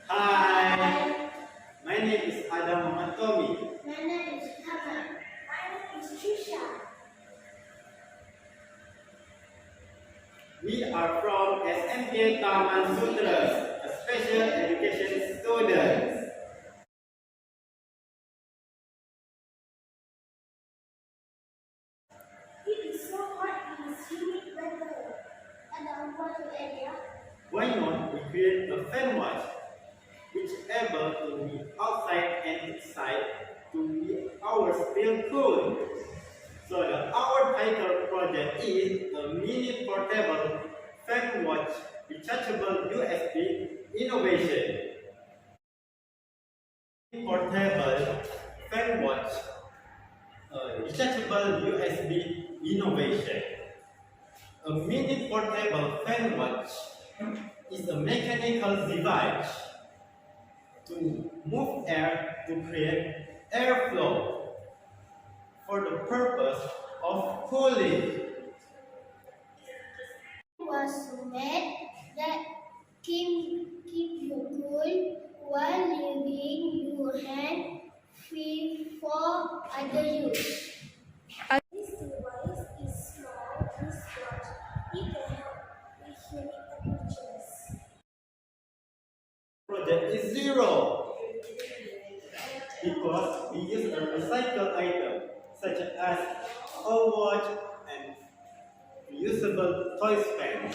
Hi, my name is Adam Matomi. My name is Taman. My name is Trisha. We are from SMK Taman Sutera, a special education students. It is so hot in this humid weather. And I want to area. Why not we create a fan watch which is able to be outside and inside to be ours feel cool. So our title project is a mini portable fan watch rechargeable USB innovation. Portable fan watch rechargeable USB innovation. A mini portable fan watch is a mechanical device to move air to create airflow for the purpose of cooling. Was made that keep you cool while leaving your hand free for other use. This device is small, is what it can help with humid temperatures. Project is zero because we use a recycled item such as a watch and reusable toy pen.